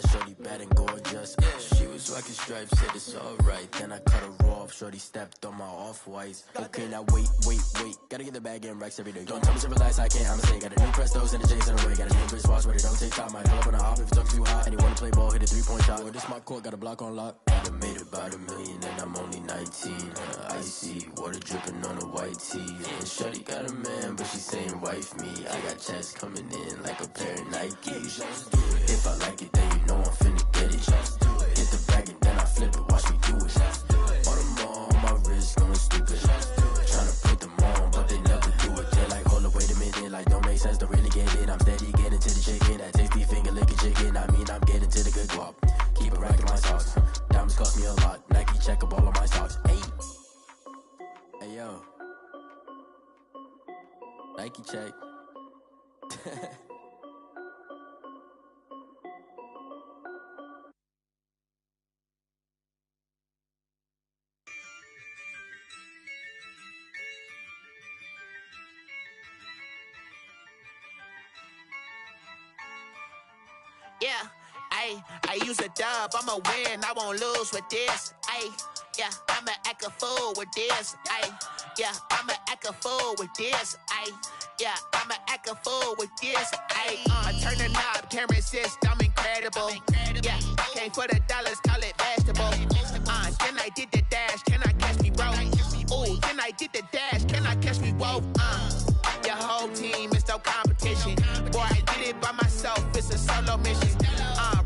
shorty bad and gorgeous. She was rocking stripes, said it's alright. Then I cut her off, shorty stepped on my off-whites. Okay, now wait. Gotta get the bag in racks every day. Don't tell me to relax, I can't, I'ma say. Got a new Prestos and a J's in the way. Got a new Chris Foss, but it don't take time. Might pull up on a hop if it's too hot. And you wanna play ball, hit a 3-point shot. Well, this my court, got a block on lock. I done made about $1 million and I'm only 19. Icy, water dripping on a white tee. And shorty got a man, but she saying wife me. I got checks coming in like a pair of Nikes. If I like it, then you know I'm finna get it. Hit the bag and then I flip it, watch me do it. On them all, my wrist going stupid. Tryna put them on, but they never do it. They're like, hold up, wait a minute, like don't make sense, don't really get it. I'm steady getting to the chicken, that tasty finger licking chicken. I mean, I'm getting to the good guap. Keep it racking my socks. Diamonds cost me a lot. Nike check up all of my stocks. Hey yo, Nike check. Yeah, I use a dub, I'ma win, I won't lose with this. Yeah, I'ma act a fool with this. Yeah, I'ma act a fool with this. Yeah, I'ma act a fool with this. I turn the knob, camera assist, I'm incredible. Yeah, came for the dollars, call it vegetable. Then I did the dash, can I catch me, bro? Ooh, then I did the dash, can I catch me, whoa? Your whole team is no competition. Boy, I did it by myself, it's a solo mission.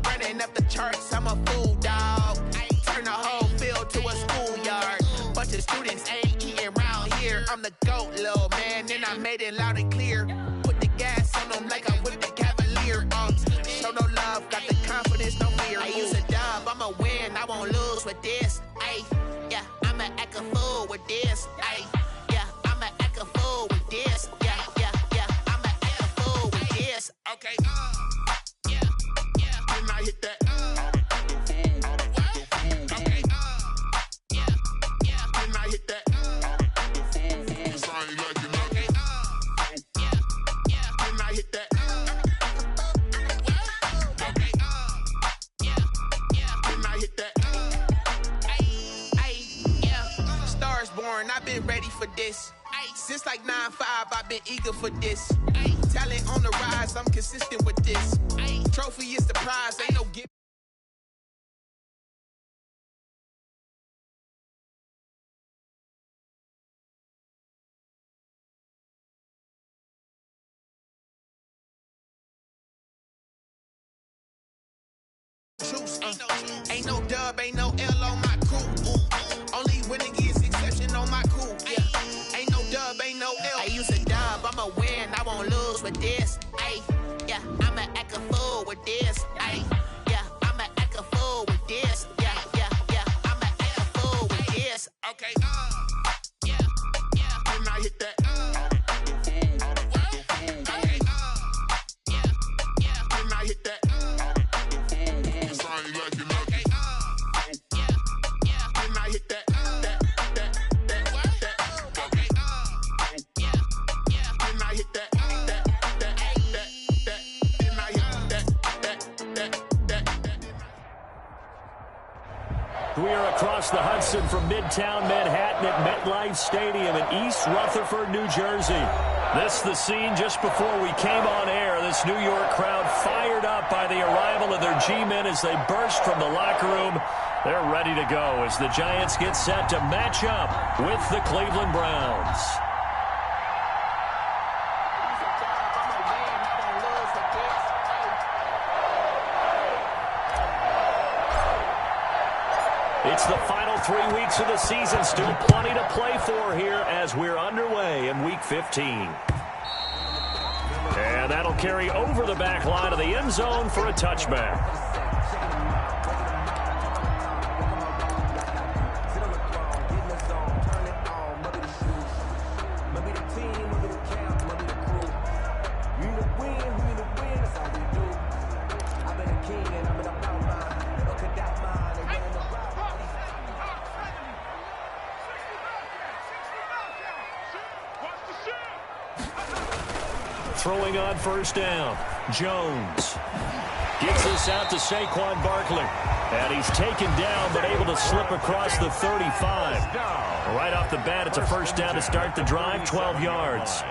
Running up the charts, I'm a fool, dog. Turn the whole field to a schoolyard. Bunch of students ain't eating round here. I'm the GOAT, little man, and I made it loud and clear. Put the gas on them like I'm with the Cavalier. Show no love, got the confidence, no fear. I use a dub, I'ma win, I won't lose with this. Yeah, I'ma act a fool with this. Yeah, I'ma act a fool with this. Yeah, I'ma act a fool with this. Okay, yeah, when I hit that. Okay, yeah, when I hit that. When I hit that. I've been ready for this. Since like 9-5, I've been eager for this. Talent on the rise, I'm consistent with this. Trophy is the prize, ain't no gift. Ain't no dub, ain't no L on my crew. Only winning is exception on my crew. Yeah, ain't no dub, ain't no L. I use a dub, I'ma win, I won't lose with this. Yeah, I'ma act a fool with this. Yeah, I'ma act a fool with this. Yeah, I'ma act a fool with this. Okay, yeah, when I hit that. Okay, yeah, when I hit that. We are across the Hudson from Midtown Manhattan at MetLife Stadium in East Rutherford, New Jersey. This the scene just before we came on air. This New York crowd fired up by the arrival of their G-men as they burst from the locker room. They're ready to go as the Giants get set to match up with the Cleveland Browns. It's the final 3 weeks of the season. Still plenty to play for here as we're underway in Week 15. And that'll carry over the back line of the end zone for a touchback. Throwing on first down, Jones. Gets this out to Saquon Barkley. And he's taken down, but able to slip across the 35. Right off the bat, it's a first down to start the drive, 12 yards.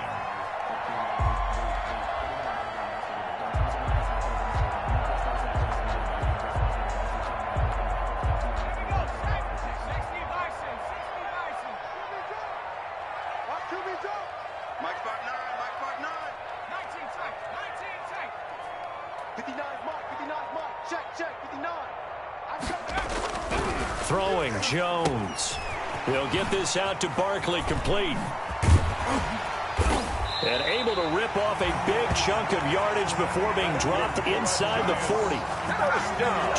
Throwing Jones. He'll get this out to Barkley, complete. And able to rip off a big chunk of yardage before being dropped inside the 40.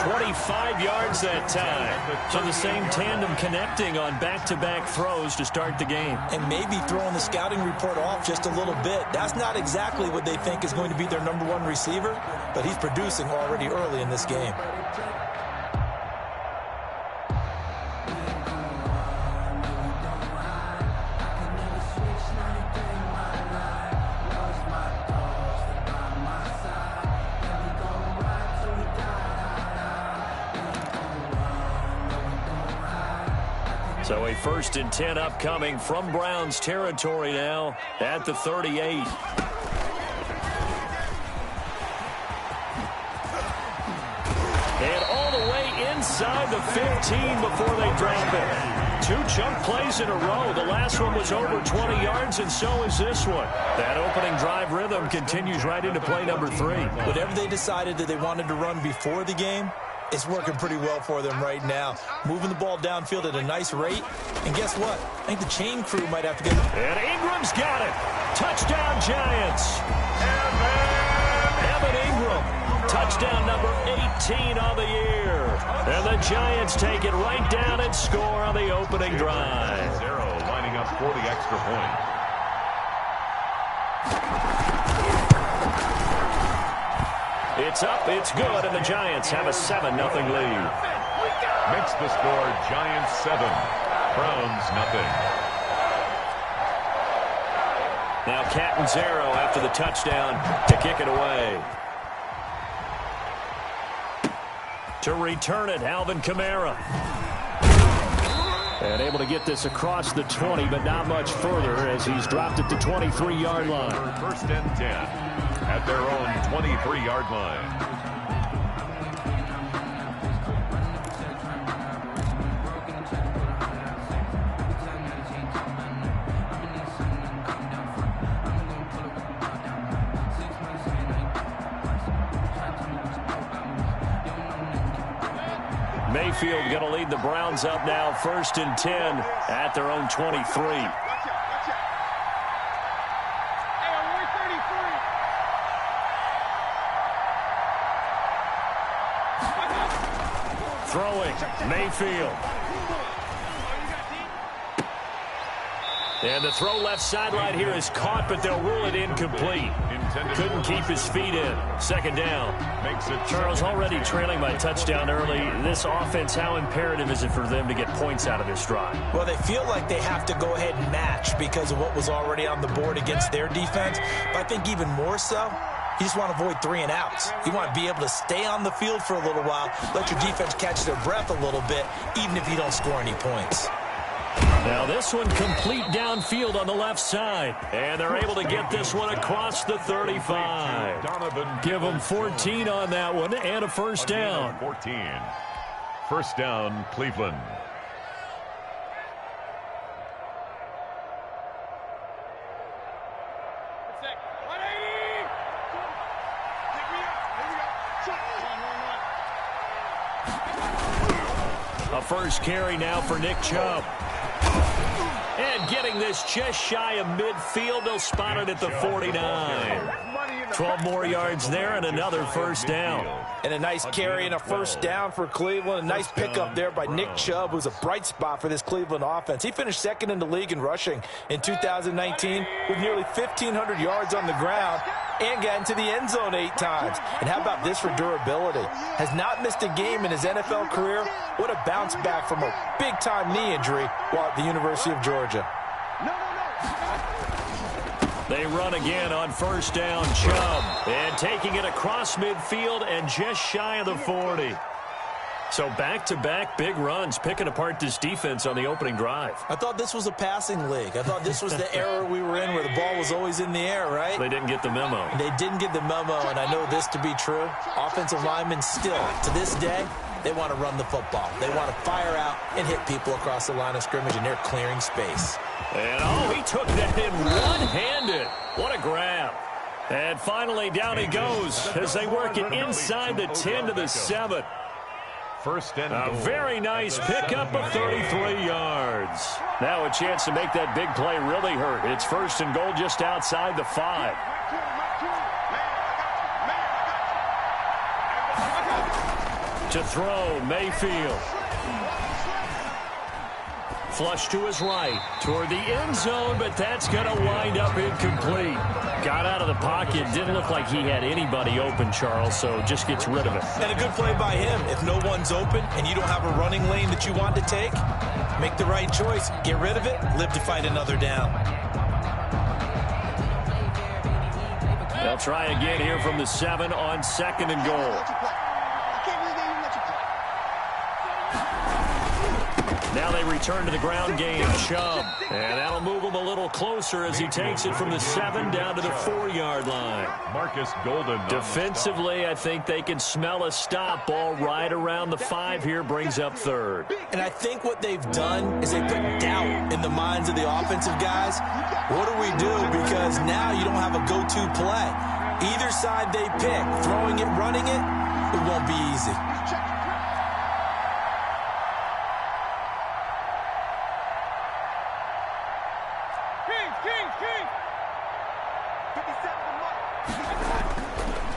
25 yards that time. So the same tandem connecting on back-to-back throws to start the game. And maybe throwing the scouting report off just a little bit. That's not exactly what they think is going to be their #1 receiver, but he's producing already early in this game. So a 1st and 10 upcoming from Browns territory now at the 38. And all the way inside the 15 before they drop it. 2 chunk plays in a row. The last one was over 20 yards, and so is this one. That opening drive rhythm continues right into play number 3. Whatever they decided that they wanted to run before the game, it's working pretty well for them right now. Moving the ball downfield at a nice rate. And guess what? I think the chain crew might have to get... And Ingram's got it. Touchdown, Giants. Evan Ingram. Touchdown number 18 on the year. And the Giants take it right down and score on the opening drive. 0 lining up for the extra point. It's up, it's good, and the Giants have a 7-0 lead. Makes the score Giants 7, Browns nothing. Now Catanzaro after the touchdown to kick it away. To return it, Alvin Kamara. And able to get this across the 20, but not much further as he's dropped it to 23-yard line. 1st and 10 at their own 23-yard line. Mayfield going to lead the Browns up now, 1st and 10 at their own 23. Throwing, Mayfield. And the throw left sideline here is caught, but they'll rule it incomplete. Couldn't keep his feet in. 2nd down. Charles, already trailing by touchdown early. This offense, how imperative is it for them to get points out of this drive? Well, they feel like they have to go ahead and match because of what was already on the board against their defense. But I think even more so, you just want to avoid 3 and outs. You want to be able to stay on the field for a little while, let your defense catch their breath a little bit, even if you don't score any points. Now this one complete downfield on the left side. And they're able to get this one across the 35. Give them 14 on that one and a 1st down. 14. 1st down, Cleveland. A 1st carry now for Nick Chubb. And getting this just shy of midfield, they'll spot it at the 49. 12 more yards there and another 1st down. And a nice carry and a 1st down for Cleveland. A nice pickup there by Nick Chubb, who's a bright spot for this Cleveland offense. He finished 2nd in the league in rushing in 2019 with nearly 1,500 yards on the ground and got into the end zone 8 times. And how about this for durability? Has not missed a game in his NFL career. What a bounce back from a big-time knee injury while at the University of Georgia. They run again on first down. Chubb. And taking it across midfield and just shy of the 40. So back-to-back big runs, picking apart this defense on the opening drive. I thought this was a passing league. I thought this was the era we were in where the ball was always in the air, right? They didn't get the memo. They didn't get the memo, and I know this to be true. Offensive linemen still, to this day, they want to run the football. They want to fire out and hit people across the line of scrimmage, and they're clearing space. And, he took that in one-handed. What a grab. And finally, down he goes as they work it inside the 10 to the 7. First and A goal. very nice pickup of 33 yards. Now a chance to make that big play really hurt. It's first and goal just outside the 5. To throw, Mayfield. Flush to his right, toward the end zone, but that's going to wind up incomplete. Got out of the pocket, didn't look like he had anybody open, Charles, so just gets rid of it. And a good play by him. If no one's open and you don't have a running lane that you want to take, make the right choice. Get rid of it, live to fight another down. They'll try again here from the 7 on second and goal. Now they return to the ground game. Chubb. And that'll move him a little closer as he takes it from the 7 down to the 4-yard line. Marcus Golden. Defensively, I think they can smell a stop. Ball right around the 5 here brings up third. And I think what they've done is they put doubt in the minds of the offensive guys. What do we do? Because now you don't have a go-to play. Either side they pick, throwing it, running it, it won't be easy.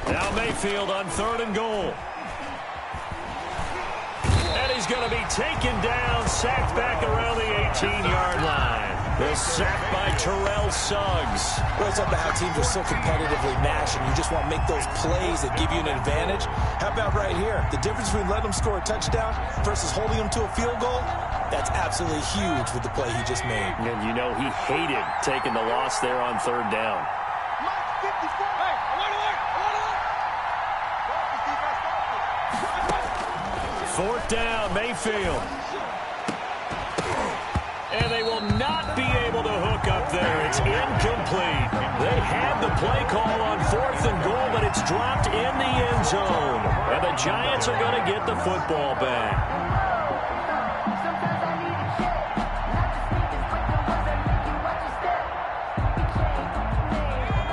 Now Mayfield on third and goal. And he's going to be taken down, sacked back around the 18-yard line. The sack by Terrell Suggs. Well, it's up to how teams are so competitively matched, and you just want to make those plays that give you an advantage. How about right here? The difference between letting them score a touchdown versus holding them to a field goal, that's absolutely huge with the play he just made. And you know he hated taking the loss there on third down. Fourth down, Mayfield. And they will not be able to hook up there. It's incomplete. They had the play call on fourth and goal, but it's dropped in the end zone. And the Giants are going to get the football back.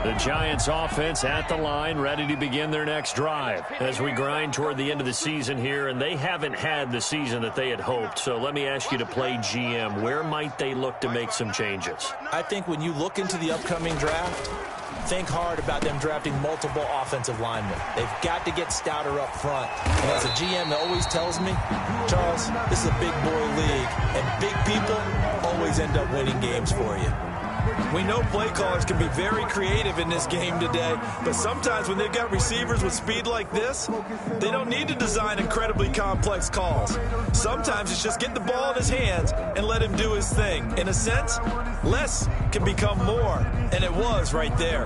The Giants offense at the line, ready to begin their next drive as we grind toward the end of the season here, and they haven't had the season that they had hoped. So let me ask you to play GM. Where might they look to make some changes? I think when you look into the upcoming draft, think hard about them drafting multiple offensive linemen. They've got to get stouter up front. And as a GM that always tells me, Charles, this is a big boy league, and big people always end up winning games for you. We know play callers can be very creative in this game today, but sometimes when they've got receivers with speed like this, they don't need to design incredibly complex calls. Sometimes it's just get the ball in his hands and let him do his thing. In a sense, less can become more, and it was right there.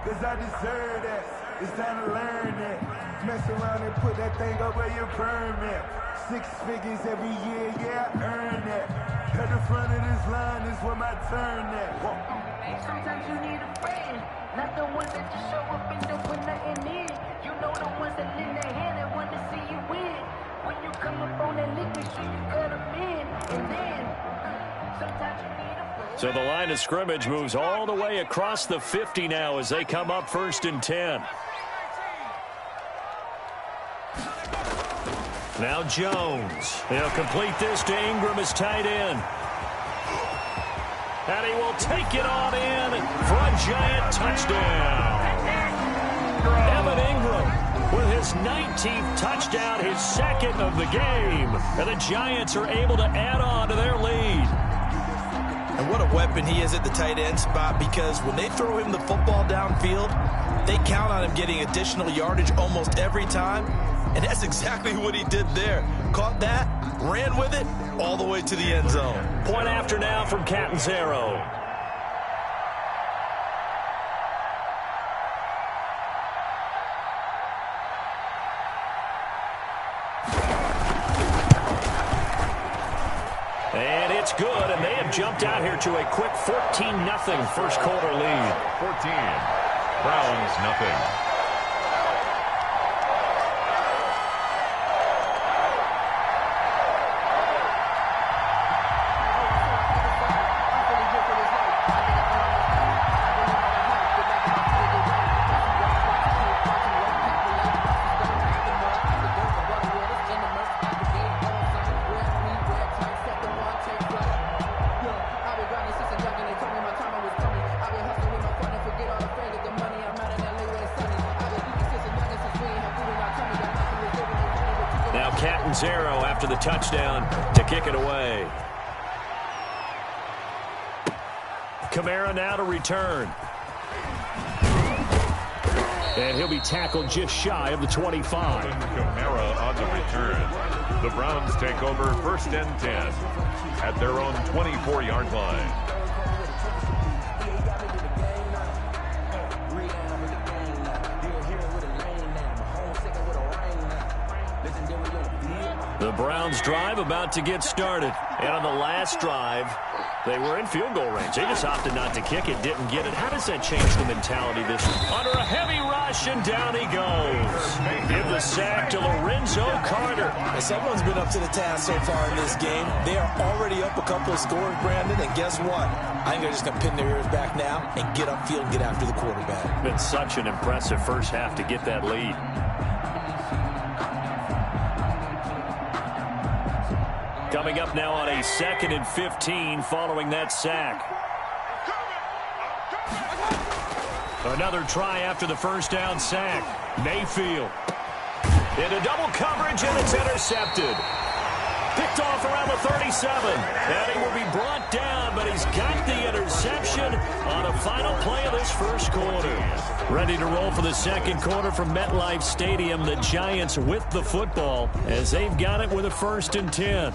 Cause I deserve that. It's time to learn that. Mess around and put that thing up where you permit. 6 figures every year, yeah, I earn that. At the front of this line is where my turn at. Sometimes you need a friend, not the ones that just show up and don't put nothing in. You know the ones that lend their hand and want to see you win. When you come up on that lick, make sure you cut them in. And then, sometimes you need a friend. So the line of scrimmage moves all the way across the 50 now as they come up first and 10. Now Jones. He'll complete this to Ingram as tight end. And he will take it on in for a Giant touchdown. Evan Ingram with his 19th touchdown, his second of the game. And the Giants are able to add on to their lead. And what a weapon he is at the tight end spot, because when they throw him the football downfield, they count on him getting additional yardage almost every time. And that's exactly what he did there. Caught that, ran with it, all the way to the end zone. Point after now from Catanzaro. And it's good, and they have jumped out here to a quick 14-0 first quarter lead. 14. Browns, nothing. Zero after the touchdown to kick it away. Kamara now to return. And he'll be tackled just shy of the 25. Kamara on the return. The Browns take over 1st and 10 at their own 24-yard line. The Browns drive about to get started. And on the last drive, they were in field goal range. They just opted not to kick it, didn't get it. How does that change the mentality this week? Under a heavy rush, and down he goes. Give the sack to Lorenzo Carter. And someone's been up to the task so far in this game. They are already up a couple of scores, Brandon, and guess what? I think they're just going to pin their ears back now and get upfield and get after the quarterback. Been such an impressive first half to get that lead. Coming up now on a 2nd and 15 following that sack. Another try after the first down sack. Mayfield into double coverage, and it's intercepted. Picked off around the 37. And he will be brought down, but he's got the interception on a final play of this first quarter. Ready to roll for the second quarter from MetLife Stadium. The Giants with the football as they've got it with a 1st and 10.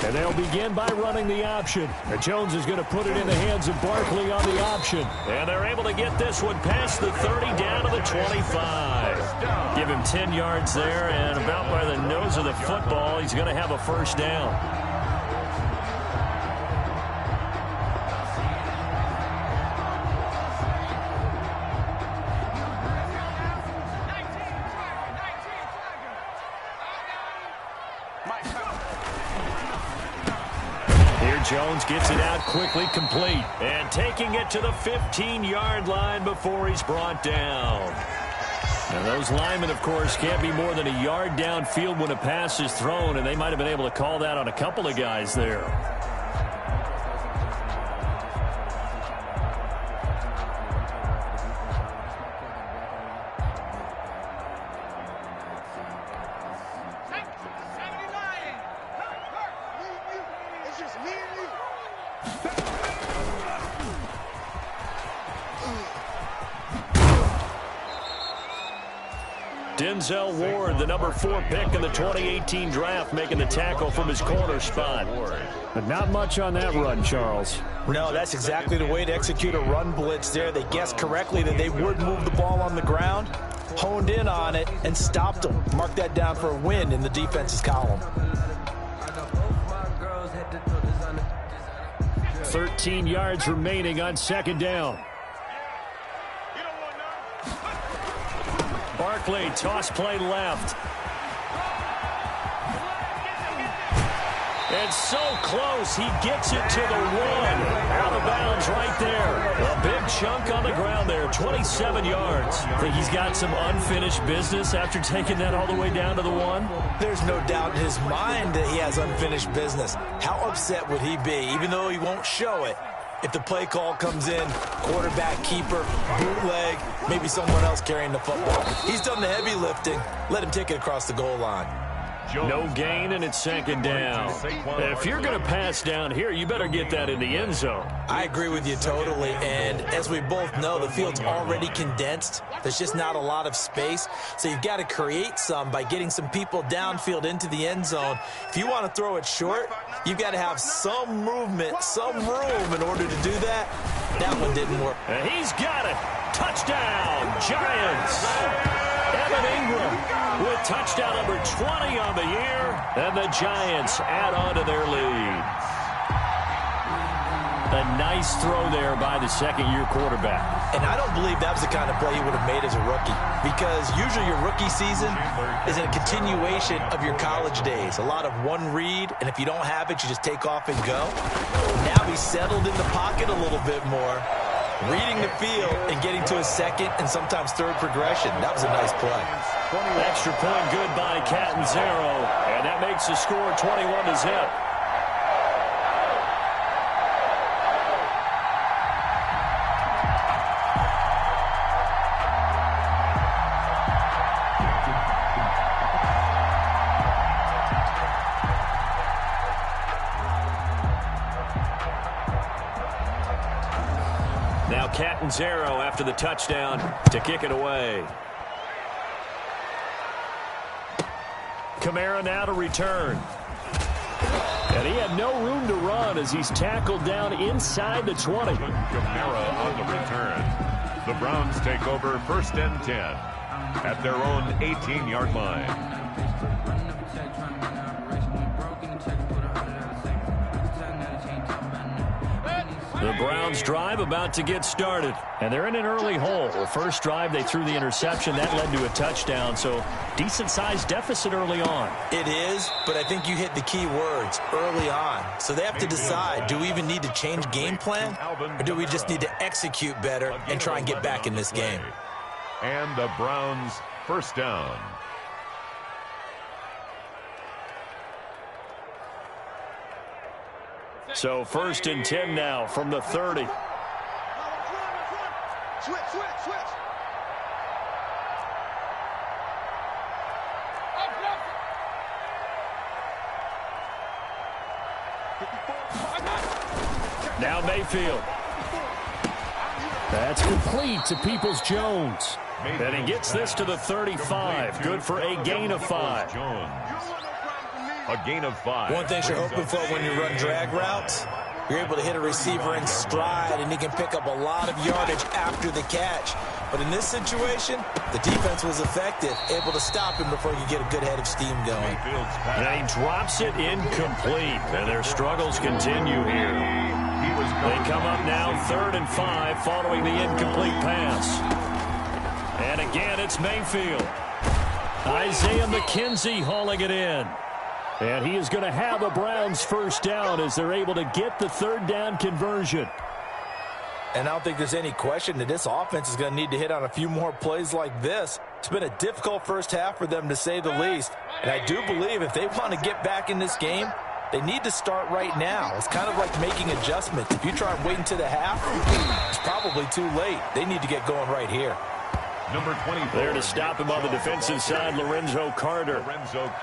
And they'll begin by running the option. And Jones is going to put it in the hands of Barkley on the option. And they're able to get this one past the 30 down to the 25. Give him 10 yards there, and about by the nose of the football, he's going to have a first down. Jones gets it out quickly, complete, and taking it to the 15-yard line before he's brought down. Now those linemen, of course, can't be more than a yard downfield when a pass is thrown, and they might have been able to call that on a couple of guys there. Denzel Ward, the number 4 pick in the 2018 draft, making the tackle from his corner spot. But not much on that run, Charles. No, that's exactly the way to execute a run blitz there. They guessed correctly that they would move the ball on the ground, honed in on it, and stopped them. Mark that down for a win in the defense's column. 13 yards remaining on 2nd down. Barkley, toss play left. And so close, he gets it to the 1. Out of bounds right there. A big chunk on the ground there, 27 yards. Think he's got some unfinished business after taking that all the way down to the 1? There's no doubt in his mind that he has unfinished business. How upset would he be, even though he won't show it, if the play call comes in, quarterback, keeper, bootleg, maybe someone else carrying the football? He's done the heavy lifting. Let him take it across the goal line. No gain, and it's second down. If you're going to pass down here, you better get that in the end zone. I agree with you totally, and as we both know, the field's already condensed. There's just not a lot of space, so you've got to create some by getting some people downfield into the end zone. If you want to throw it short, you've got to have some movement, some room in order to do that. That one didn't work. And he's got it. Touchdown, Giants. Evan Ingram with touchdown number 20 on the year, and the Giants add on to their lead. A nice throw there by the second-year quarterback. And I don't believe that was the kind of play he would have made as a rookie, because usually your rookie season is a continuation of your college days. A lot of one read, and if you don't have it, you just take off and go. Now he's settled in the pocket a little bit more, reading the field and getting to his second and sometimes third progression. That was a nice play. Extra point good by Catanzaro, and that makes the score 21-zip. Now Catanzaro after the touchdown to kick it away. Kamara now to return. And he had no room to run as he's tackled down inside the 20. Kamara on the return. The Browns take over 1st and 10 at their own 18-yard line. The Browns drive about to get started, and they're in an early hole. The first drive, they threw the interception. That led to a touchdown, so decent-sized deficit early on. It is, but I think you hit the key words, early on. So they have to decide, do we even need to change game plan, or do we just need to execute better and try and get back in this game? And the Browns first down. So 1st and 10 now from the 30. Switch. Now Mayfield. That's complete to Peoples-Jones. And he gets this to the 35. Good for a gain of 5. A gain of 5. One thing you're hoping for when you run drag routes, you're able to hit a receiver in stride, and he can pick up a lot of yardage after the catch. But in this situation, the defense was effective, able to stop him before he could get a good head of steam going. And he drops it incomplete, and their struggles continue here. They come up now 3rd and 5 following the incomplete pass. And again, it's Mayfield. Isaiah McKenzie hauling it in. And he is going to have a Browns first down as they're able to get the 3rd down conversion. And I don't think there's any question that this offense is going to need to hit on a few more plays like this. It's been a difficult first half for them, to say the least. And I do believe if they want to get back in this game, they need to start right now. It's kind of like making adjustments. If you try and wait until the half, it's probably too late. They need to get going right here. Number 24. There to stop him on the defensive side, Lorenzo Carter.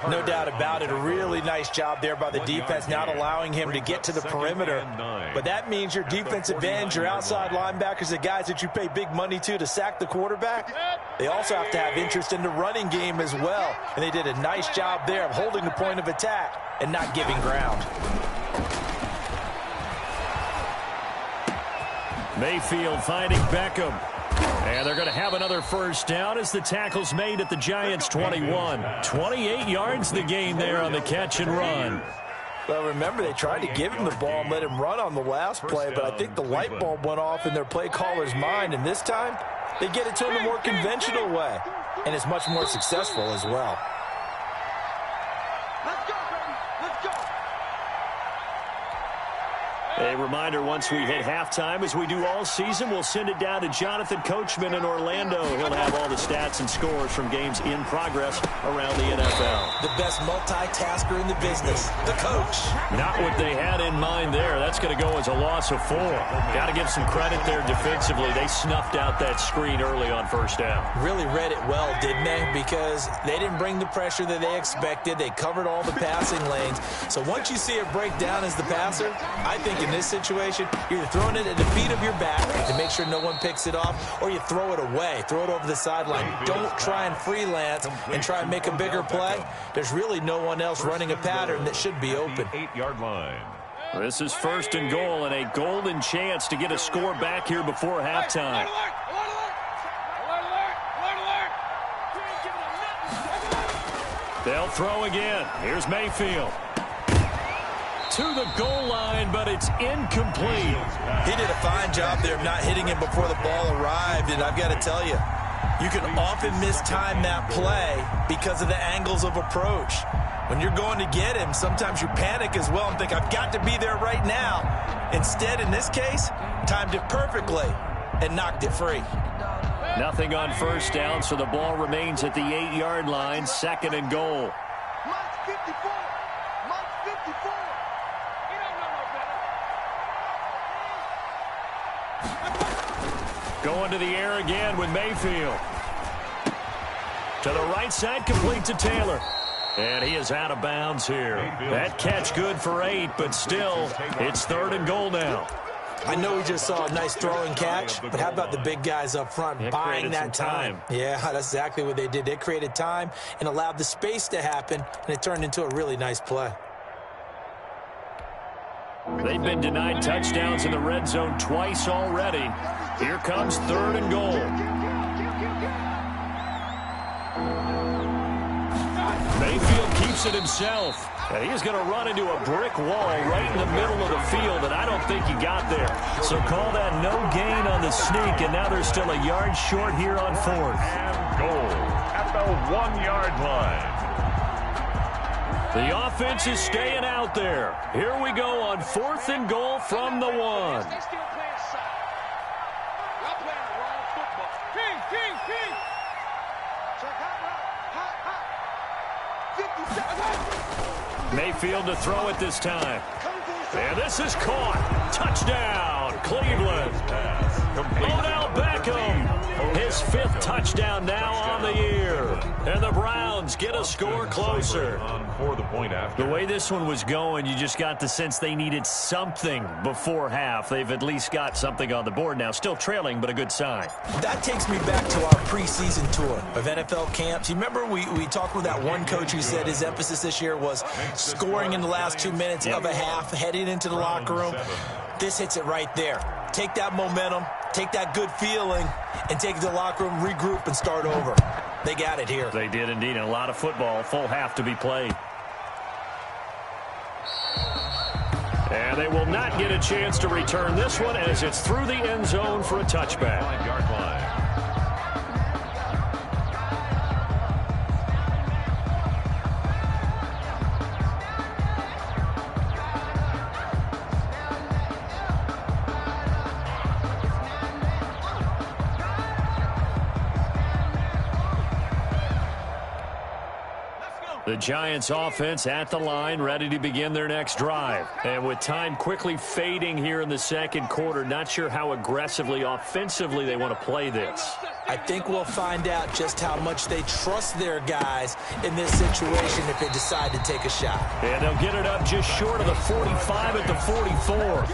No doubt about it. A really nice job there by the defense, not allowing him to get to the perimeter. But that means your defensive ends, your outside linebackers, the guys that you pay big money to sack the quarterback, they also have to have interest in the running game as well. And they did a nice job there of holding the point of attack and not giving ground. Mayfield finding Beckham. And they're going to have another first down as the tackle's made at the Giants' 21. 28 yards the gain there on the catch and run. Well, remember, they tried to give him the ball and let him run on the last play, but I think the light bulb went off in their play caller's mind, and this time they get it to him a more conventional way, and it's much more successful as well. A reminder, once we hit halftime, as we do all season, we'll send it down to Jonathan Coachman in Orlando. He'll have all the stats and scores from games in progress around the NFL. The best multitasker in the business, the coach. Not what they had in mind there. That's going to go as a loss of 4. Got to give some credit there defensively. They snuffed out that screen early on first down. Really read it well, didn't they? Because they didn't bring the pressure that they expected. They covered all the passing lanes. So once you see it break down as the passer, I think in this situation, you're throwing it at the feet of your back to make sure no one picks it off, or you throw it away, throw it over the sideline. Don't try and freelance and try and make a bigger play. There's really no one else running a pattern that should be open. 8-yard line. This is 1st and goal, and a golden chance to get a score back here before halftime. They'll throw again. Here's Mayfield. To the goal line, but it's incomplete. He did a fine job there of not hitting him before the ball arrived, and I've got to tell you, you can often mistime that play because of the angles of approach. When you're going to get him, sometimes you panic as well and think, I've got to be there right now. Instead, in this case, timed it perfectly and knocked it free. Nothing on first down, so the ball remains at the 8-yard line, 2nd and goal. Mike 54. Mike 54. Going to the air again with Mayfield. To the right side, complete to Taylor. And he is out of bounds here. That catch good for 8, but still, it's 3rd and goal now. I know we just saw a nice throwing catch, but how about the big guys up front buying that time? Yeah, that's exactly what they did. They created time and allowed the space to happen, and it turned into a really nice play. They've been denied touchdowns in the red zone twice already. Here comes 3rd and goal. Mayfield keeps it himself. And he's going to run into a brick wall right in the middle of the field, and I don't think he got there. So call that no gain on the sneak, and now they're still a yard short here on 4th. And goal at the 1-yard line. The offense is staying out there. Here we go on 4th and goal from the 1. Mayfield to throw it this time. And this is caught. Touchdown, Cleveland. Odell Beckham. His 5th touchdown now on the year. And the Browns get a score closer. For the point after. The way this one was going, you just got the sense they needed something before half. They've at least got something on the board now. Still trailing, but a good sign. That takes me back to our preseason tour of NFL camps. You remember we talked with that one coach who said his emphasis this year was scoring in the last 2 minutes of a half, heading into the locker room. This hits it right there. Take that momentum, take that good feeling, and take it to the locker room, regroup, and start over. They got it here. They did indeed. And a lot of football, full half to be played. And they will not get a chance to return this one as it's through the end zone for a touchback. 5-yard line. The Giants offense at the line, ready to begin their next drive. And with time quickly fading here in the 2nd quarter, not sure how aggressively, offensively they want to play this. I think we'll find out just how much they trust their guys in this situation if they decide to take a shot. And they'll get it up just short of the 45 at the 44.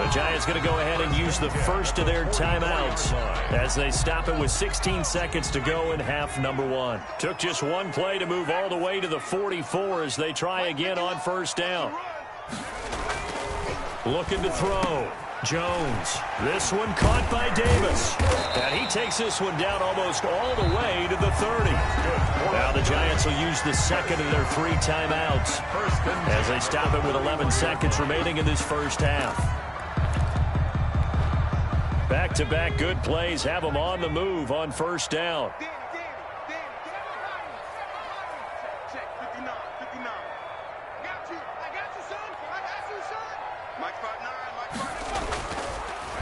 The Giants going to go ahead and use the first of their timeouts as they stop it with 16 seconds to go in half number 1. Took just one play to move all the way to the 44 as they try again on first down. Looking to throw. Jones. This one caught by Davis. And he takes this one down almost all the way to the 30. Now the Giants will use the second of their 3 timeouts as they stop it with 11 seconds remaining in this first half. Back-to-back good plays have them on the move on first down. Check 59. I got you, son. I got you, son. Mike 5'9",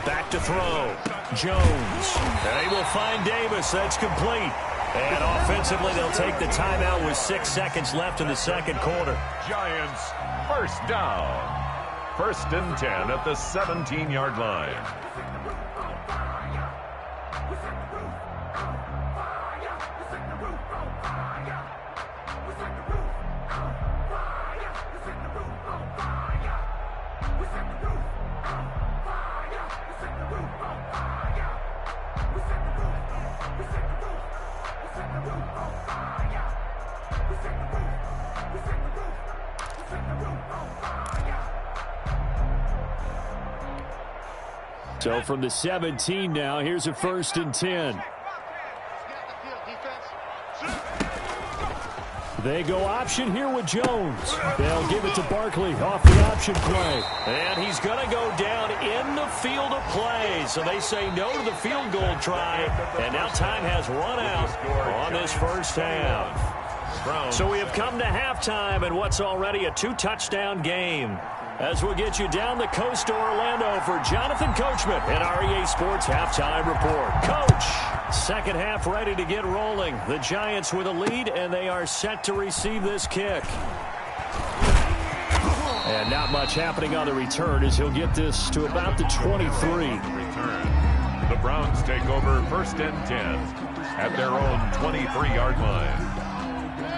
Back to throw. Jones. And he will find Davis. That's complete. And offensively, they'll take the timeout with 6 seconds left in the second quarter. Giants, first down. 1st and 10 at the 17-yard line. So from the 17 now, here's a 1st and 10. They go option here with Jones. They'll give it to Barkley off the option play. And he's going to go down in the field of play. So they say no to the field goal try. And now time has run out on this first half. So we have come to halftime in what's already a 2-touchdown game. As we'll get you down the coast to Orlando for Jonathan Coachman in our EA Sports Halftime Report. Coach, second half ready to get rolling. The Giants with a lead, and they are set to receive this kick. And not much happening on the return as he'll get this to about the 23. Return. The Browns take over 1st and 10 at their own 23-yard line.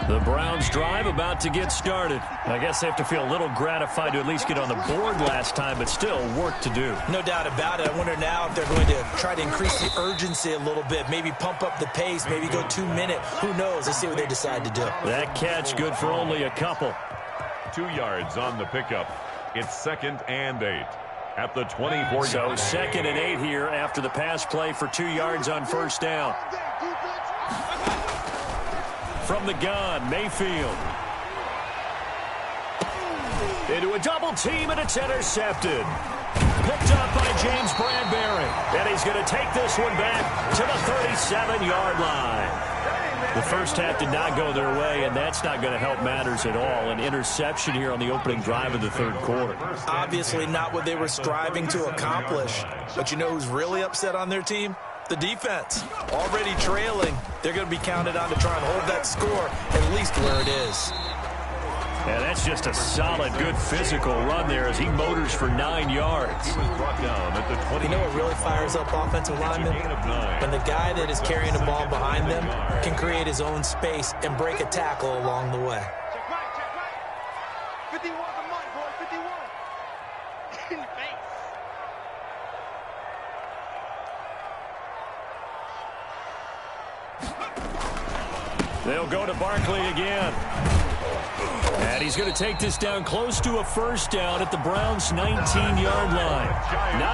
The Browns drive about to get started. I guess they have to feel a little gratified to at least get on the board last time, but still work to do. No doubt about it. I wonder now if they're going to try to increase the urgency a little bit, maybe pump up the pace, maybe go 2-minute. Who knows? Let's see what they decide to do. That catch good for only a couple. 2 yards on the pickup. It's 2nd and 8 at the 24-yard So line. 2nd and 8 here after the pass play for 2 yards on first down. From the gun, Mayfield. Into a double team, and it's intercepted. Picked up by James Bradbury. And he's going to take this one back to the 37-yard line. The first half did not go their way, and that's not going to help matters at all. An interception here on the opening drive of the third quarter. Obviously not what they were striving to accomplish. But you know who's really upset on their team? The defense. Already trailing. They're going to be counted on to try and hold that score at least where it is. Yeah, that's just a solid, good physical run there as he motors for 9 yards. He was brought down at the 20. You know what really fires up offensive linemen? When the guy that is carrying the ball behind them can create his own space and break a tackle along the way. Check right. 51 the money, boy. 51. In the face. They'll go to Barkley again. And he's going to take this down close to a first down at the Browns' 19-yard line.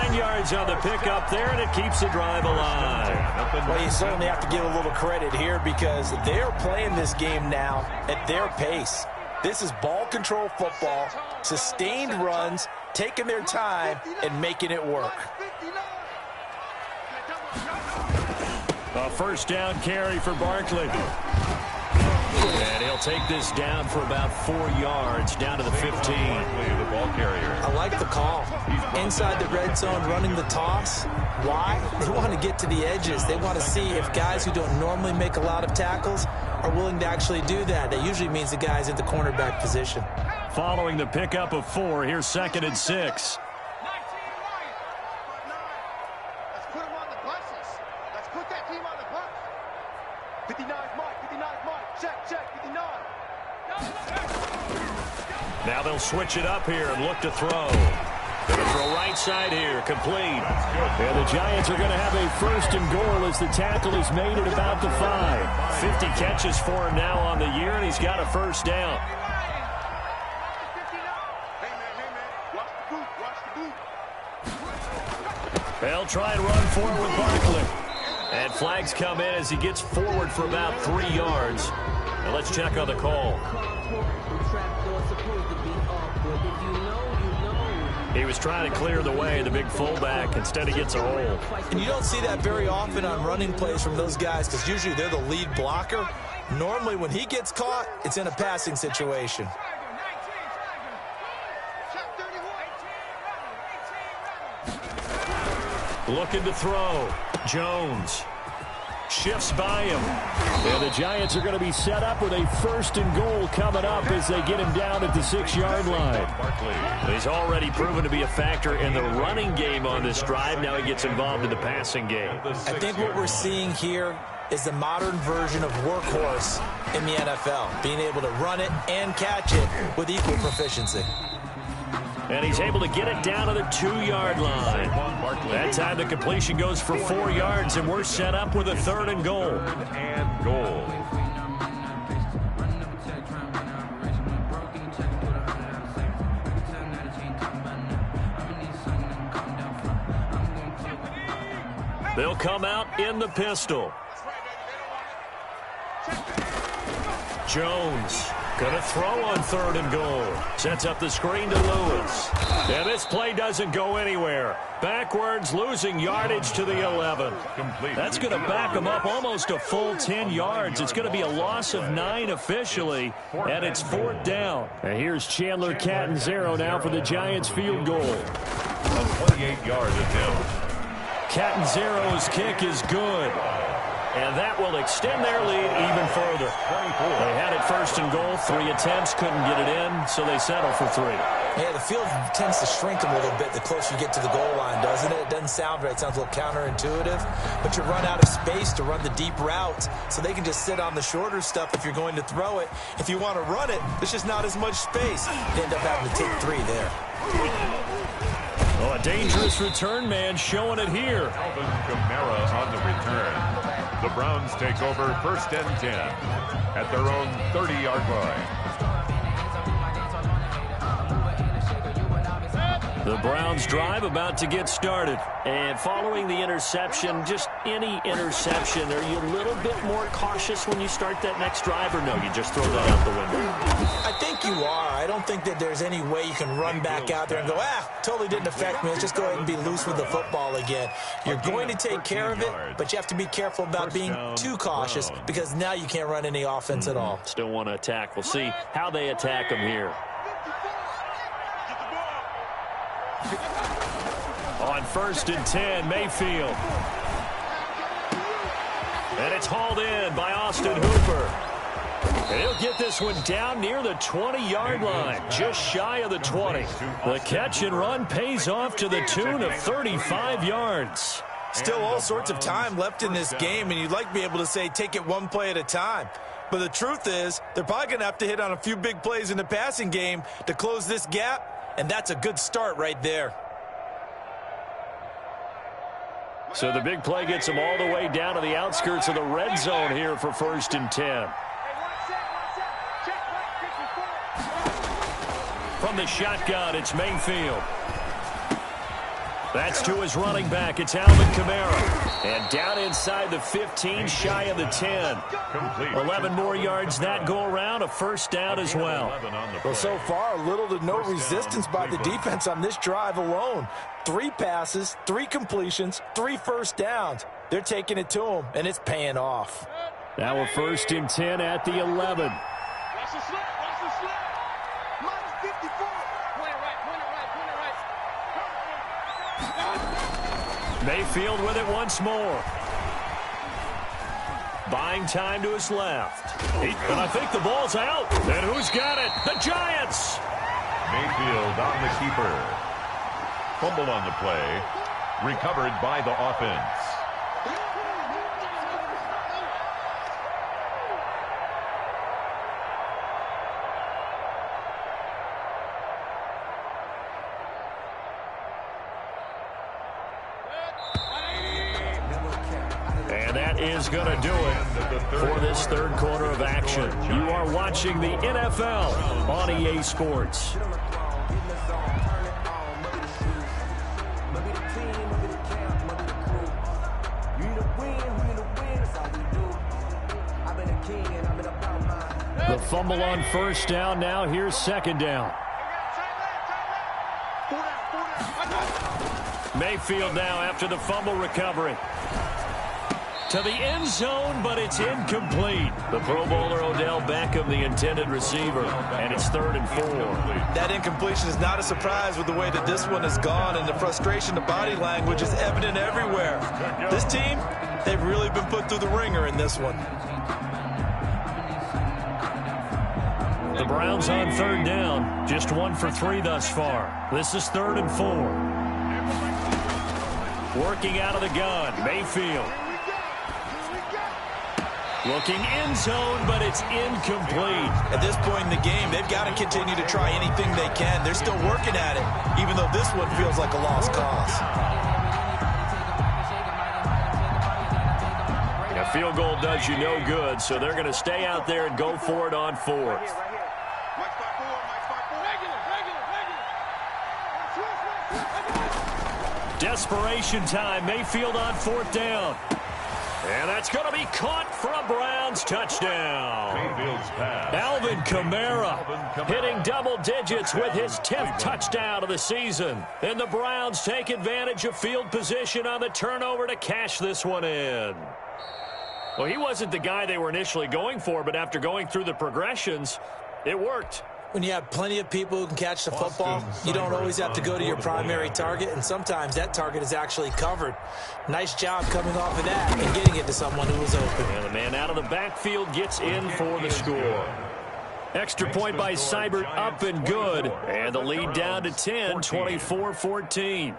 9 yards on the pickup there, and it keeps the drive alive. Well, you certainly have to give a little credit here because they're playing this game now at their pace. This is ball control football, sustained runs, taking their time, and making it work. A first down carry for Barkley. And he'll take this down for about 4 yards, down to the 15. The ball carrier. I like the call. Inside the red zone, running the toss. Why? They want to get to the edges. They want to see if guys who don't normally make a lot of tackles are willing to actually do that. That usually means the guys at the cornerback position. Following the pickup of 4, here's 2nd and 6. Let's put them on the buses. Let's put that team on the bus. 59 Mike, 59 Mike. Check, 59. Now they'll switch it up here and look to throw. Going to throw right side here, complete. And the Giants are going to have a 1st and goal as the tackle is made at about the 5. 50 catches for him now on the year, and he's got a first down. Hey, man. Watch the boot. Watch the boot. They'll try and run for it with Barkley. And flags come in as he gets forward for about 3 yards. Now let's check on the call. He was trying to clear the way, the big fullback. Instead, he gets a hold. And you don't see that very often on running plays from those guys because usually they're the lead blocker. Normally, when he gets caught, it's in a passing situation. Looking to throw. Jones shifts by him. And the Giants are going to be set up with a 1st and goal coming up as they get him down at the 6-yard line. He's already proven to be a factor in the running game on this drive. Now he gets involved in the passing game. I think what we're seeing here is the modern version of workhorse in the NFL, being able to run it and catch it with equal proficiency. And he's able to get it down to the 2-yard line. That time the completion goes for 4 yards, and we're set up with a 3rd and goal. And goal. They'll come out in the pistol. Jones gonna throw on 3rd and goal. Sets up the screen to Lewis. And this play doesn't go anywhere. Backwards, losing yardage to the 11. That's going to back him up almost a full 10 yards. It's going to be a loss of 9 officially, and it's 4th down. And here's Chandler Catanzaro now for the Giants field goal. A 28-yard attempt. Catanzaro's kick is good. And that will extend their lead even further. They had it 1st and goal. 3 attempts, couldn't get it in, so they settle for 3. Yeah, the field tends to shrink a little bit the closer you get to the goal line, doesn't it? It doesn't sound right. It sounds a little counterintuitive. But you run out of space to run the deep routes, so they can just sit on the shorter stuff if you're going to throw it. If you want to run it, there's just not as much space. You end up having to take 3 there. Oh, a dangerous return man showing it here. Alvin Kamara on the return. The Browns take over 1st and 10 at their own 30-yard line. The Browns drive about to get started. And following the interception, just any interception, are you a little bit more cautious when you start that next drive, or no, you just throw that out the window? I think you are. I don't think that there's any way you can run back out there and go, totally didn't affect me. Let's just go ahead and be loose with the football again. You're going to take care of it, but you have to be careful about being too cautious because now you can't run any offense at all. Still want to attack. We'll see how they attack them here. On 1st and 10, Mayfield. And it's hauled in by Austin Hooper. And he'll get this one down near the 20-yard line, just shy of the 20. The catch and run pays off to the tune of 35 yards. Still all sorts of time left in this game, and you'd like to be able to say take it one play at a time. But the truth is, they're probably going to have to hit on a few big plays in the passing game to close this gap, and that's a good start right there. So the big play gets them all the way down to the outskirts of the red zone here for 1st and 10. From the shotgun, it's Mayfield. That's to his running back. It's Alvin Kamara. And down inside the 15, shy of the 10. 11 more yards that go around, a 1st down as well. Well, so far, little to no resistance by the defense on this drive alone. 3 passes, 3 completions, 3 first downs. They're taking it to them, and it's paying off. Now a 1st and 10 at the 11. Watch the slip. Watch the slip. Minus 54. Point it right. Mayfield with it once more. Buying time to his left. And I think the ball's out. And who's got it? The Giants! Mayfield on the keeper. Fumble on the play. Recovered by the offense. And that is going to do it for this 3rd quarter of action. You are watching the NFL on EA Sports. The fumble on 1st down. Now here's 2nd down. Mayfield now after the fumble recovery. to the end zone, but it's incomplete. The Pro Bowler Odell Beckham, the intended receiver, and it's 3rd and 4. That incompletion is not a surprise with the way that this one has gone, and the frustration, the body language is evident everywhere. This team, they've really been put through the ringer in this one. The Browns on 3rd down, just 1 for 3 thus far. This is 3rd and 4. Working out of the gun, Mayfield. Looking end zone, but it's incomplete. At this point in the game, they've got to continue to try anything they can. They're still working at it, even though this one feels like a lost cause. A field goal does you no good, so they're going to stay out there and go for it on 4th. Desperation time. Mayfield on 4th down. And that's going to be caught for a Browns touchdown. Alvin Kamara hitting double digits with his 10th touchdown of the season. And the Browns take advantage of field position on the turnover to cash this one in. Well, he wasn't the guy they were initially going for, but after going through the progressions, it worked. When you have plenty of people who can catch the football, you don't always have to go to your primary target, and sometimes that target is actually covered. Nice job coming off of that and getting it to someone who was open. And the man out of the backfield gets in for the score. Extra point by Seibert, up and good. And the lead down to 10, 24-14.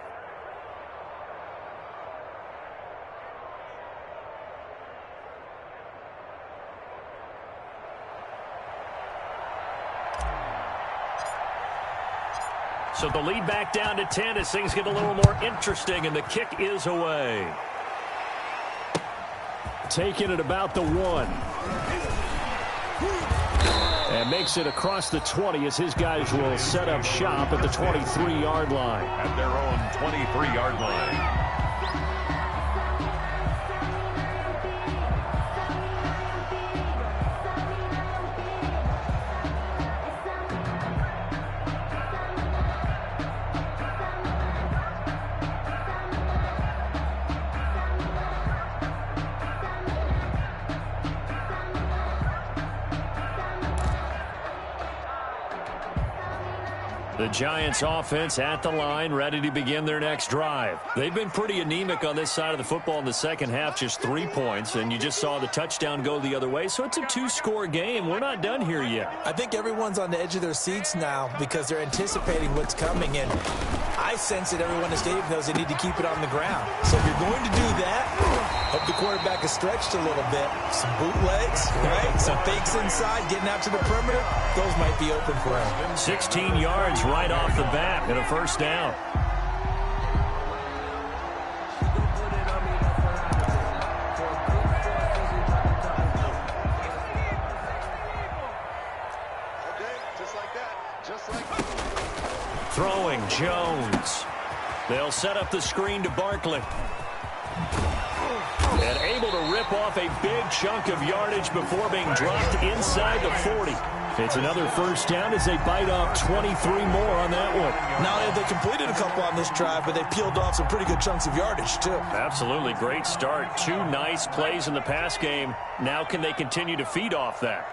So the lead back down to 10 as things get a little more interesting, and the kick is away. Taking it about the 1. And makes it across the 20 as his guys will set up shop at the 23-yard line. At their own 23-yard line. The Giants offense at the line, ready to begin their next drive. They've been pretty anemic on this side of the football in the second half, just 3 points, and you just saw the touchdown go the other way, so it's a 2-score game. We're not done here yet. I think everyone's on the edge of their seats now because they're anticipating what's coming, and I sense that everyone in the stadium knows they need to keep it on the ground. So if you're going to do that, hope the quarterback is stretched a little bit. Some bootlegs, right? Some fakes inside, getting out to the perimeter. Those might be open for him. 16 yards right off the bat and a first down. Throwing Jones. They'll set up the screen to Barkley. And able to rip off a big chunk of yardage before being dropped inside the 40. It's another first down as they bite off 23 more on that one. Not only have they completed a couple on this drive, but they peeled off some pretty good chunks of yardage, too. Absolutely. Great start. 2 nice plays in the pass game. Now can they continue to feed off that?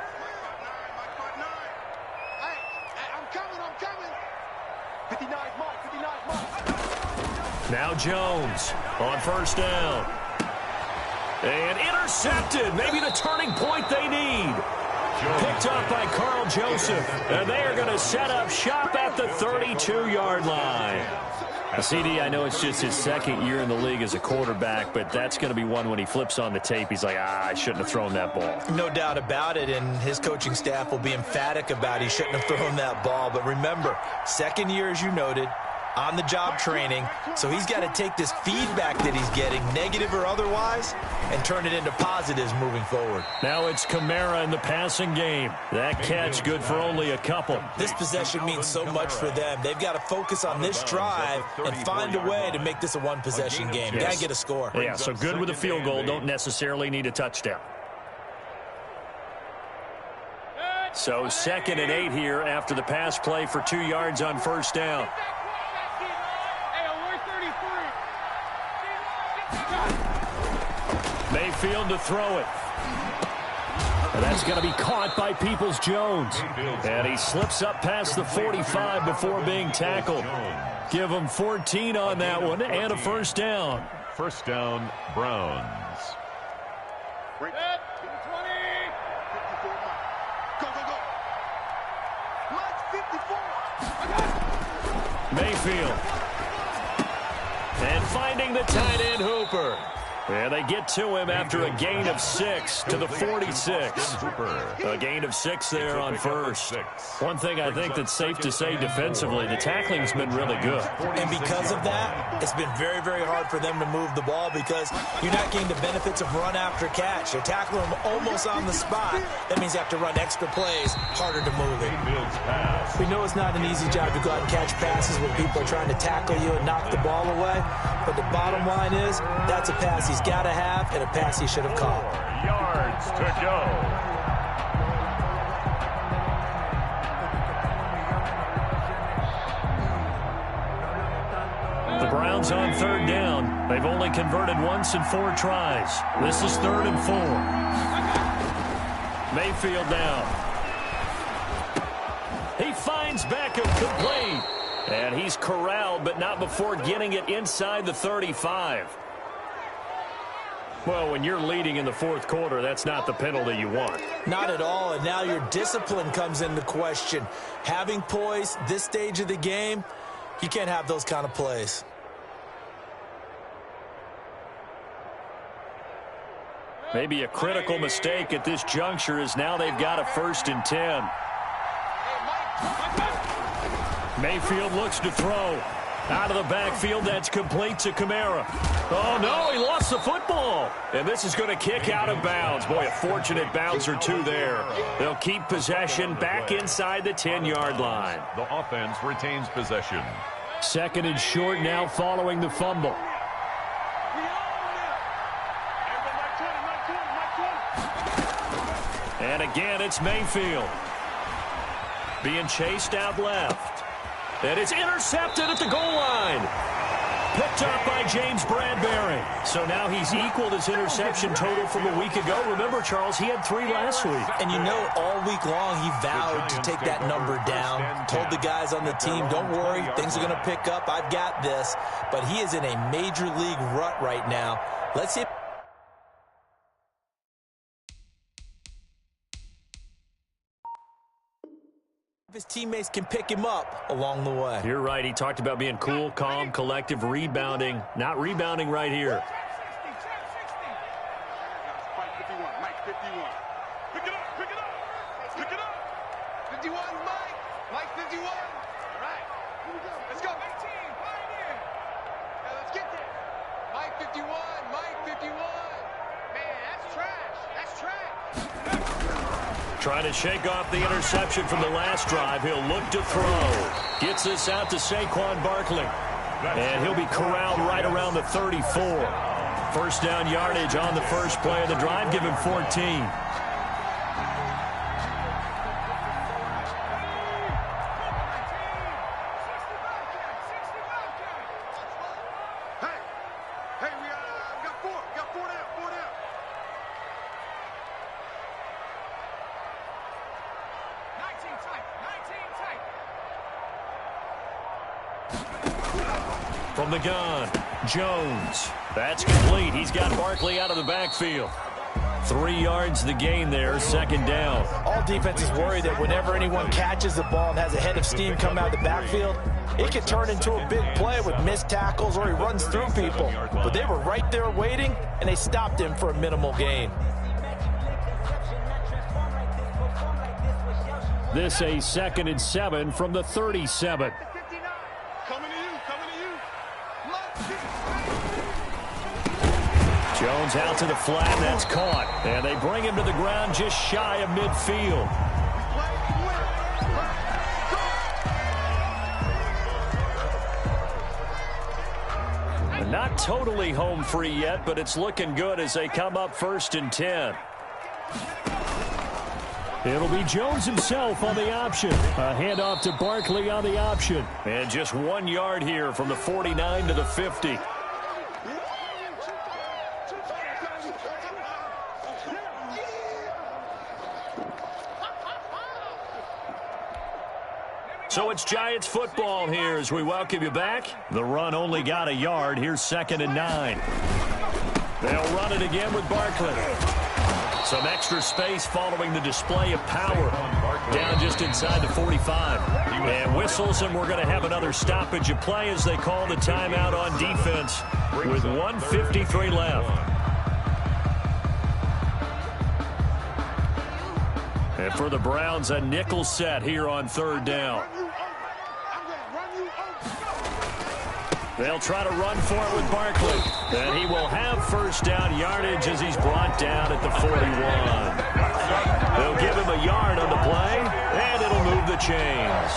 Now Jones on first down. And intercepted. Maybe the turning point they need. Picked up by Carl Joseph. And they are going to set up shop at the 32-yard line. CD, I know it's just his second year in the league as a quarterback, but that's going to be one when he flips on the tape. He's like, I shouldn't have thrown that ball. No doubt about it, and his coaching staff will be emphatic about he shouldn't have thrown that ball. But remember, second year, as you noted, on-the-job training, so he's got to take this feedback that he's getting, negative or otherwise, and turn it into positives moving forward. Now it's Kamara in the passing game. That catch good for only a couple. This possession means so much for them. They've got to focus on this drive and find a way to make this a one-possession game. Got to get a score. Yeah, so good with a field goal. Don't necessarily need a touchdown. So 2nd and 8 here after the pass play for 2 yards on first down. Mayfield to throw it. And that's going to be caught by Peoples-Jones. And he slips up past the 45 before being tackled. Give him 14 on that one and a first down. First down, Browns. Break. 20. 54. Go, go, go. Mike, 54. Mayfield. And finding the tight end Hooper. And they get to him after a gain of 6 to the 46. A gain of 6 there on first. One thing I think that's safe to say defensively, the tackling's been really good. And because of that, it's been very, very hard for them to move the ball because you're not getting the benefits of run after catch. They're tackling them almost on the spot. That means you have to run extra plays, harder to move it. We know it's not an easy job to go out and catch passes when people are trying to tackle you and knock the ball away. But the bottom line is, that's a pass he's got to have and a pass he should have caught. 4 yards to go. The Browns on third down. They've only converted once in 4 tries. This is 3rd and 4. Mayfield down. He finds Beckham complete. And he's corralled, but not before getting it inside the 35. Well, when you're leading in the 4th quarter, that's not the penalty you want. Not at all, and now your discipline comes into question. Having poise this stage of the game, you can't have those kind of plays. Maybe a critical mistake at this juncture is now they've got a 1st and 10. Mayfield looks to throw. Out of the backfield, that's complete to Kamara. Oh, no, he lost the football. And this is going to kick out of bounds. Boy, a fortunate bounce or two there. They'll keep possession back inside the 10-yard line. The offense retains possession. 2nd and short now following the fumble. And again, it's Mayfield. Being chased out left. And it's intercepted at the goal line. Picked up by James Bradbury. So now he's equaled his interception total from a week ago. Remember, Charles, he had 3 last week. And you know, all week long he vowed to take that number down. Told the guys on the team, don't worry, things are going to pick up. I've got this. But he is in a major league rut right now. Let's see if his teammates can pick him up along the way. You're right. He talked about being cool, calm, collective, rebounding. Not rebounding right here. Mike 51. Mike 51. Pick it up. Pick it up. Pick it up. 51, Mike. Mike 51. All right. Here we go. Let's go. 18. Pioneer. Now let's get there. Mike 51. Mike 51. Man, that's trash. That's trash. Trying to shake off the interception from the last drive. He'll look to throw. Gets this out to Saquon Barkley. And he'll be corralled right around the 34. First down yardage on the first play of the drive. Give him 14. Hey, we got 4. We got 4 down. 4 down. From the gun, Jones. That's complete. He's got Barkley out of the backfield. 3 yards the gain there, 2nd down. All defenses worry that whenever anyone catches the ball and has a head of steam come out of the backfield, it could turn into a big play with missed tackles or he runs through people. But they were right there waiting, and they stopped him for a minimal gain. This a 2nd and 7 from the 37. Coming to you. Coming to you. Jones out to the flat. That's caught. And they bring him to the ground just shy of midfield. Not totally home free yet, but it's looking good as they come up 1st and 10. It'll be Jones himself on the option. A handoff to Barkley on the option. And just 1 yard here from the 49 to the 50. So it's Giants football here as we welcome you back. The run only got a yard. Here's 2nd and 9. They'll run it again with Barkley. Some extra space following the display of power. Down just inside the 45. And whistles, and we're going to have another stoppage of play as they call the timeout on defense with 1:53 left. And for the Browns, a nickel set here on 3rd down. They'll try to run for it with Barkley. And he will have 1st down yardage as he's brought down at the 41. They'll give him a yard on the play, and it'll move the chains.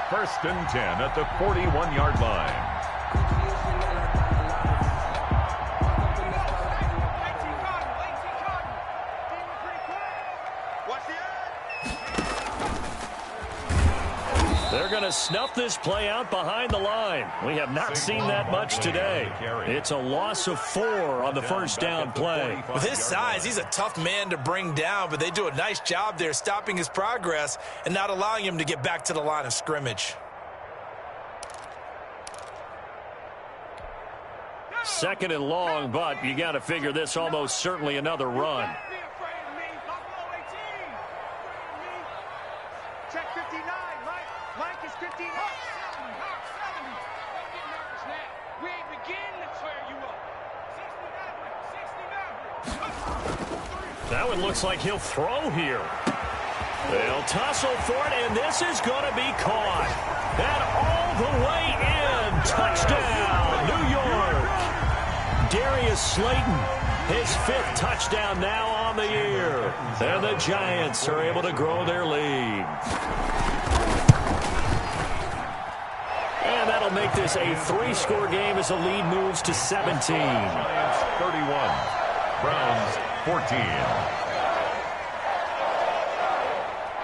1st and 10 at the 41-yard line. They're going to snuff this play out behind the line. We have not seen that much today. It's a loss of 4 on the 1st down play. With his size, he's a tough man to bring down, but they do a nice job there stopping his progress and not allowing him to get back to the line of scrimmage. 2nd and long, but you got to figure this almost certainly another run. Check 59, Mike is 59. Hawk 70. Don't get nervous now. We ain't beginning to tear you up. 69. That one looks like he'll throw here. They'll tussle for it, and this is going to be caught. And all the way in. Touchdown, New York. Darius Slayton, his 5th touchdown now on the year. And the Giants are able to grow their lead. And that'll make this a 3-score game as the lead moves to 17. Giants 31, Browns 14.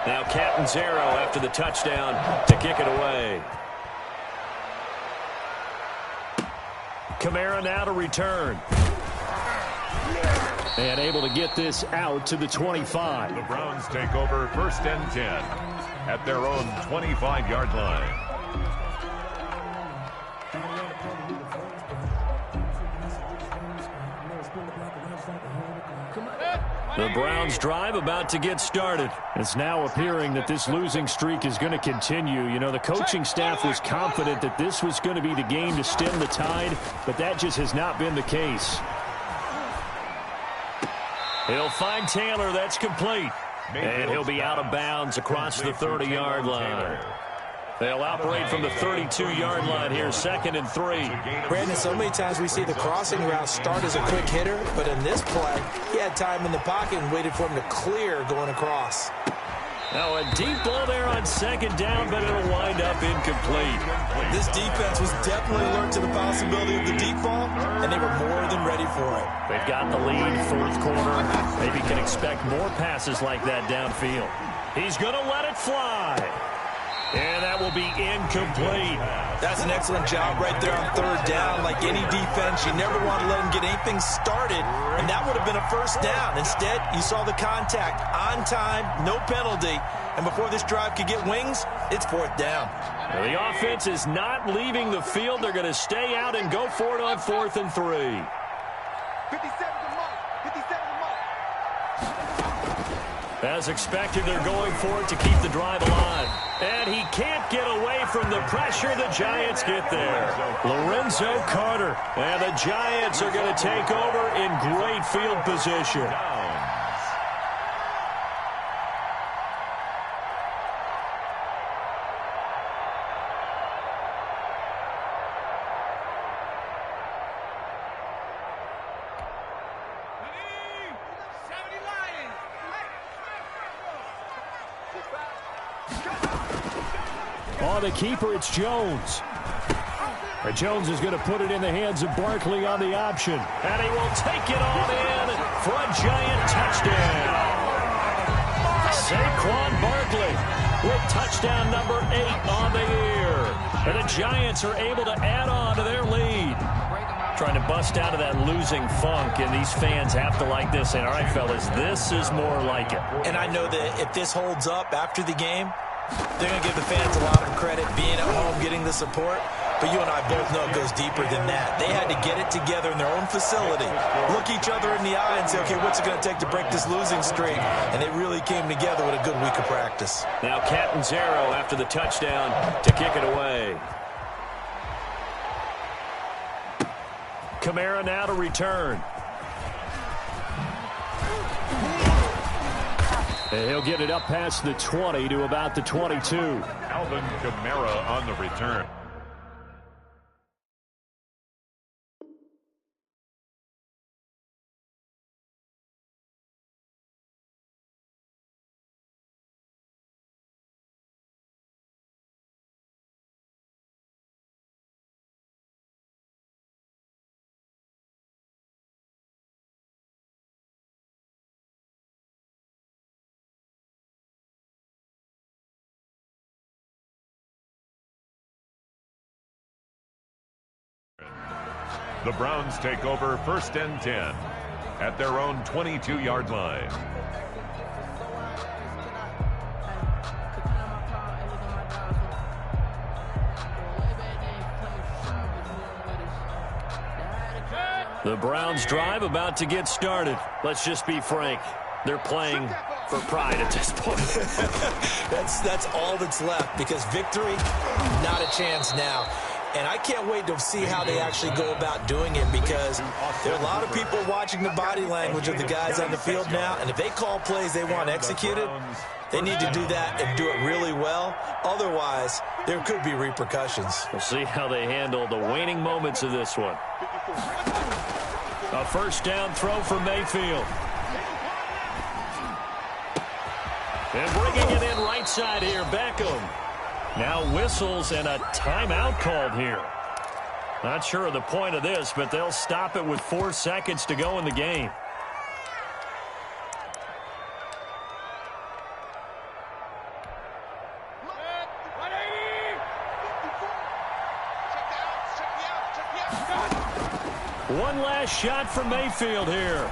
Now Catanzaro after the touchdown to kick it away. Kamara now to return. And able to get this out to the 25. The Browns take over 1st and 10 at their own 25-yard line. The Browns drive about to get started. It's now appearing that this losing streak is going to continue. You know, the coaching staff was confident that this was going to be the game to stem the tide, but that just has not been the case. He'll find Taylor. That's complete. And he'll be out of bounds across the 30-yard line. They'll operate from the 32-yard line here, 2nd and 3. Brandon, so many times we see the crossing route start as a quick hitter, but in this play, he had time in the pocket and waited for him to clear going across. Now a deep ball there on 2nd down, but it'll wind up incomplete. This defense was definitely alert to the possibility of the deep ball, and they were more than ready for it. They've got the lead, 4th quarter. Maybe can expect more passes like that downfield. He's going to let it fly. And that will be incomplete. That's an excellent job right there on 3rd down. Like any defense, you never want to let them get anything started, and that would have been a 1st down. Instead, you saw the contact on time, no penalty, and before this drive could get wings, it's 4th down. Well, the offense is not leaving the field. They're going to stay out and go for it on 4th and 3. 57 to Mike. 57 to Mike. As expected, they're going for it to keep the drive alive. And he can't get away from the pressure. The Giants get there. Lorenzo Carter. And the Giants are going to take over in great field position. On the keeper, it's Jones. And Jones is going to put it in the hands of Barkley on the option. And he will take it on in for a Giant touchdown. Saquon Barkley with touchdown number 8 on the year. And the Giants are able to add on to their lead. Trying to bust out of that losing funk, and these fans have to like this. And all right, fellas, this is more like it. And I know that if this holds up after the game, They're going to give the fans a lot of credit being at home, getting the support. But you and I both know it goes deeper than that. They had to get it together in their own facility, look each other in the eye and say, okay, what's it going to take to break this losing streak? And they really came together with a good week of practice. Now Catanzaro after the touchdown to kick it away. Kamara now to return. And he'll get it up past the 20 to about the 22. Alvin Kamara on the return. The Browns take over 1st and 10 at their own 22-yard line. The Browns drive about to get started. Let's just be frank. They're playing for pride at this point. That's all that's left, because victory, not a chance now. And I can't wait to see how they actually go about doing it, because there are a lot of people watching the body language of the guys on the field now, and if they call plays they want executed, they need to do that and do it really well. Otherwise, there could be repercussions. We'll see how they handle the waning moments of this one. A first down throw for Mayfield. And bringing it in right side here, Beckham. Now whistles and a timeout called here. Not sure of the point of this, but they'll stop it with 4 seconds to go in the game. One last shot for Mayfield here.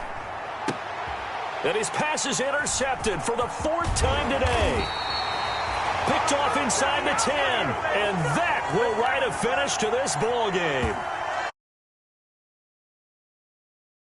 And his pass is intercepted for the 4th time today. Picked off inside the 10, and that will write a finish to this ball game.